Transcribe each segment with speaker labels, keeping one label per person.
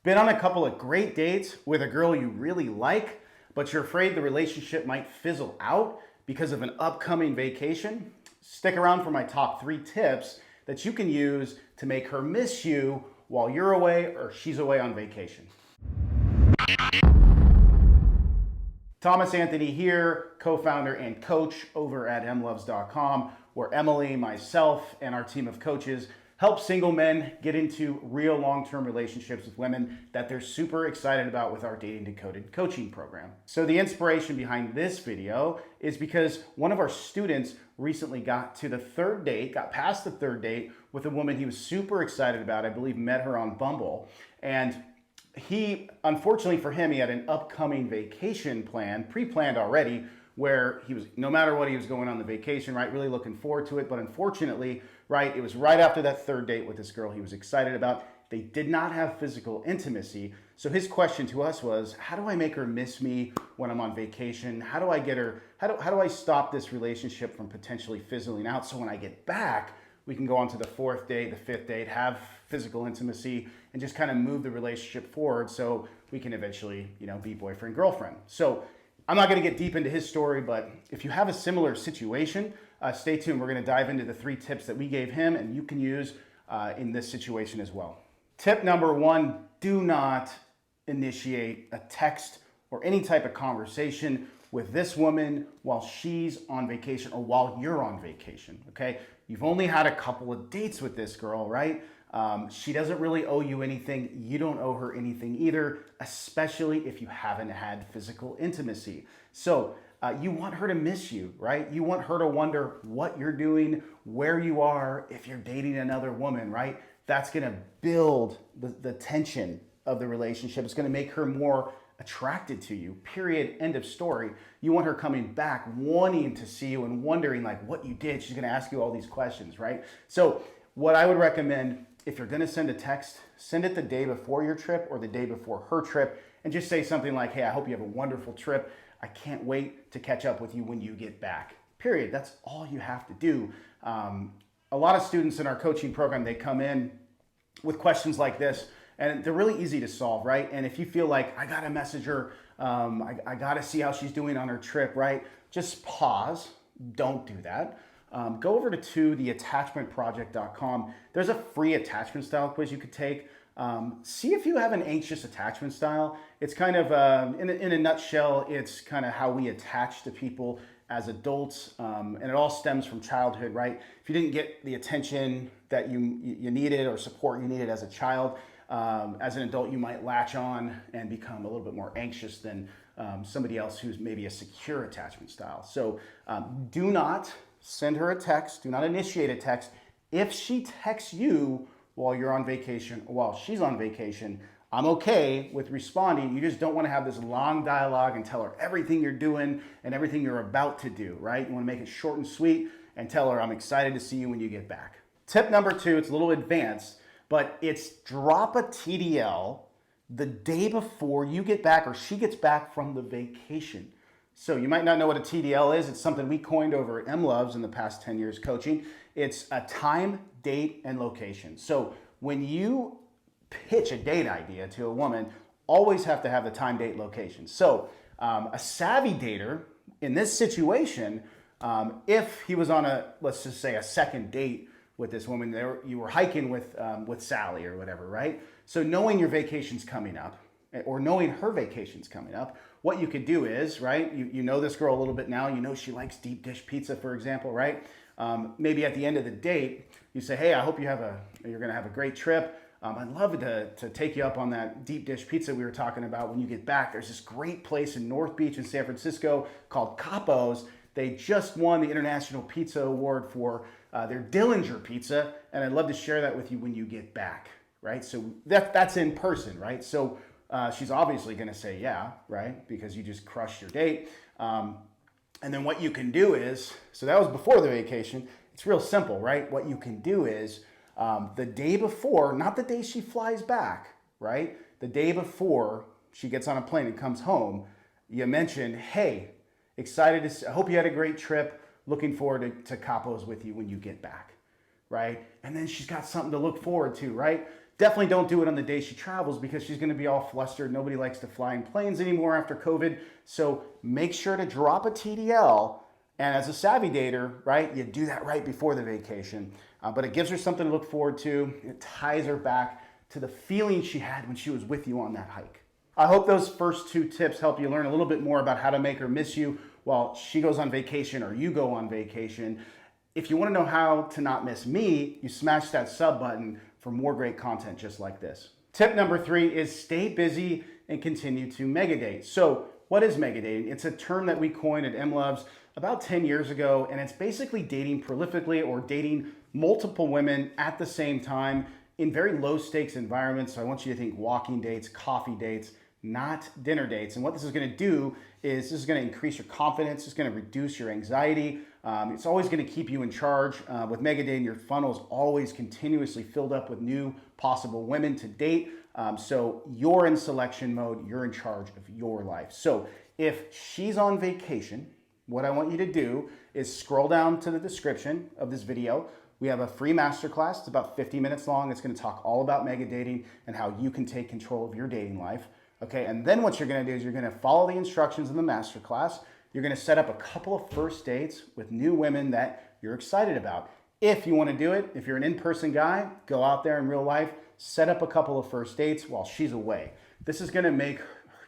Speaker 1: Been on a couple of great dates with a girl you really like, but you're afraid the relationship might fizzle out because of an upcoming vacation? Stick around for my top 3 tips that you can use to make her miss you while you're away or she's away on vacation. Thomas Anthony here, co-founder and coach over at emlovz.com, where Emyli, myself, and our team of coaches help single men get into real long-term relationships with women that they're super excited about with our Dating Decoded coaching program. So the inspiration behind this video is because one of our students recently got past the third date with a woman he was super excited about. I believe met her on Bumble. And unfortunately for him, he had an upcoming vacation plan, pre-planned already, where he was, no matter what he was going on the vacation, right, really looking forward to it. But unfortunately, right, it was right after that third date with this girl he was excited about. They did not have physical intimacy. So his question to us was, how do I make her miss me when I'm on vacation? How do I get her, how do I stop this relationship from potentially fizzling out so when I get back, we can go on to the 4th date, the 5th date, have physical intimacy, and just kind of move the relationship forward so we can eventually, be boyfriend, girlfriend. So I'm not going to get deep into his story, but if you have a similar situation, stay tuned. We're going to dive into the 3 tips that we gave him and you can use in this situation as well. Tip number 1, do not initiate a text or any type of conversation with this woman while she's on vacation or while you're on vacation, okay? You've only had a couple of dates with this girl, right? She doesn't really owe you anything. You don't owe her anything either, especially if you haven't had physical intimacy. So you want her to miss you, right? You want her to wonder what you're doing, where you are, if you're dating another woman, right? That's gonna build the tension of the relationship. It's gonna make her more attracted to you, period, end of story. You want her coming back, wanting to see you and wondering like what you did. She's gonna ask you all these questions, right? So what I would recommend, if you're gonna send a text, send it the day before your trip or the day before her trip and just say something like, hey, I hope you have a wonderful trip. I can't wait to catch up with you when you get back, period. That's all you have to do. A lot of students in our coaching program, they come in with questions like this and they're really easy to solve, right? And if you feel like, I gotta message her, I gotta see how she's doing on her trip, right? Just pause, don't do that. Go over to theattachmentproject.com. There's a free attachment style quiz you could take. See if you have an anxious attachment style. It's kind of, in a nutshell, it's kind of how we attach to people as adults, and it all stems from childhood, right? If you didn't get the attention that you needed or support you needed as a child, as an adult, you might latch on and become a little bit more anxious than somebody else who's maybe a secure attachment style. So do not send her a text, do not initiate a text. If she texts you while you're on vacation or while she's on vacation, I'm okay with responding. You just don't want to have this long dialogue and tell her everything you're doing and everything you're about to do, right? You want to make it short and sweet and tell her, I'm excited to see you when you get back. Tip number 2, it's a little advanced, but it's drop a TDL the day before you get back or she gets back from the vacation. So you might not know what a TDL is. It's something we coined over at Lovz in the past 10 years coaching. It's a time, date, and location. So when you pitch a date idea to a woman, always have to have the time, date, location. So a savvy dater in this situation, if he was on let's just say a second date with this woman, you were hiking with Sally or whatever, right? So knowing your vacation's coming up, or knowing her vacation's coming up, what you could do is, right, you know this girl a little bit now, you know she likes deep dish pizza, for example, right? Maybe at the end of the date, you say, hey, I hope you're gonna have a great trip. I'd love to take you up on that deep dish pizza we were talking about when you get back. There's this great place in North Beach in San Francisco called Capo's. They just won the International Pizza Award for their Dillinger pizza, and I'd love to share that with you when you get back, right? So that's in person, right? So she's obviously gonna say yeah, right? Because you just crushed your date. And then what you can do is, so that was before the vacation. It's real simple, right? What you can do is the day before, not the day she flies back, right? The day before she gets on a plane and comes home, you mention, hey, I hope you had a great trip. Looking forward to Capo's with you when you get back, right? And then she's got something to look forward to, right? Definitely don't do it on the day she travels because she's going to be all flustered. Nobody likes to fly in planes anymore after COVID. So make sure to drop a TDL. And as a savvy dater, right, you do that right before the vacation. But it gives her something to look forward to. It ties her back to the feeling she had when she was with you on that hike. I hope those first 2 tips help you learn a little bit more about how to make her miss you while she goes on vacation or you go on vacation. If you want to know how to not miss me, you smash that sub button for more great content just like this. Tip number 3 is stay busy and continue to megadate. So what is megadating? It's a term that we coined at Emlovz about 10 years ago, and it's basically dating prolifically or dating multiple women at the same time in very low stakes environments. So I want you to think walking dates, coffee dates, not dinner dates. And what this is going to do is this is going to increase your confidence. It's going to reduce your anxiety. It's always going to keep you in charge. With Megadate, your funnel is always continuously filled up with new possible women to date. So you're in selection mode. You're in charge of your life. So if she's on vacation, what I want you to do is scroll down to the description of this video. We have a free masterclass. It's about 50 minutes long. It's going to talk all about megadating and how you can take control of your dating life. Okay, and then what you're going to do is you're going to follow the instructions in the masterclass. You're going to set up a couple of first dates with new women that you're excited about. If you want to do it, if you're an in-person guy, go out there in real life, set up a couple of first dates while she's away. This is going to make,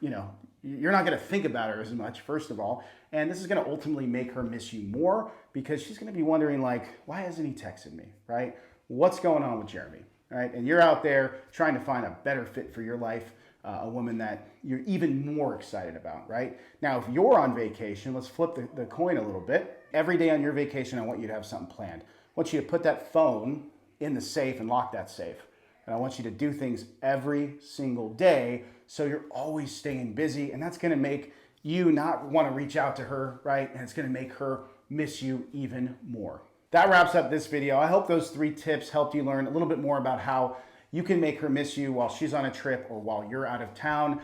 Speaker 1: you're not going to think about her as much, first of all, and this is going to ultimately make her miss you more because she's going to be wondering, like, why hasn't he texted me, right? What's going on with Jeremy, right? And you're out there trying to find a better fit for your life, a woman that you're even more excited about, right? Now, if you're on vacation, let's flip the coin a little bit. Every day on your vacation, I want you to have something planned. I want you to put that phone in the safe and lock that safe. And I want you to do things every single day so you're always staying busy, and that's going to make you not want to reach out to her, right? And it's going to make her miss you even more. That wraps up this video. I hope those 3 tips helped you learn a little bit more about how you can make her miss you while she's on a trip or while you're out of town.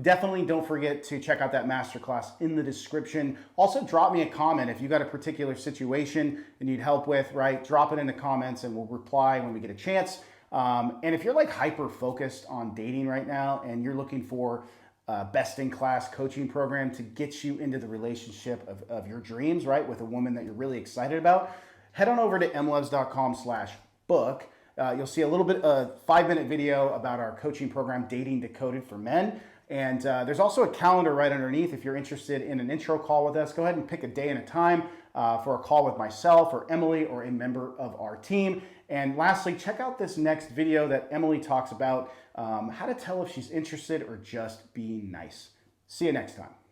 Speaker 1: Definitely don't forget to check out that masterclass in the description. Also, drop me a comment if you got a particular situation you need help with, right? Drop it in the comments and we'll reply when we get a chance. And if you're like hyper focused on dating right now and you're looking for a best-in-class coaching program to get you into the relationship of your dreams, right, with a woman that you're really excited about, head on over to emlovz.com/book. You'll see a little bit of 5-minute video about our coaching program, Dating Decoded for Men. And there's also a calendar right underneath. If you're interested in an intro call with us, go ahead and pick a day and a time for a call with myself or Emyli or a member of our team. And lastly, check out this next video that Emyli talks about how to tell if she's interested or just being nice. See you next time.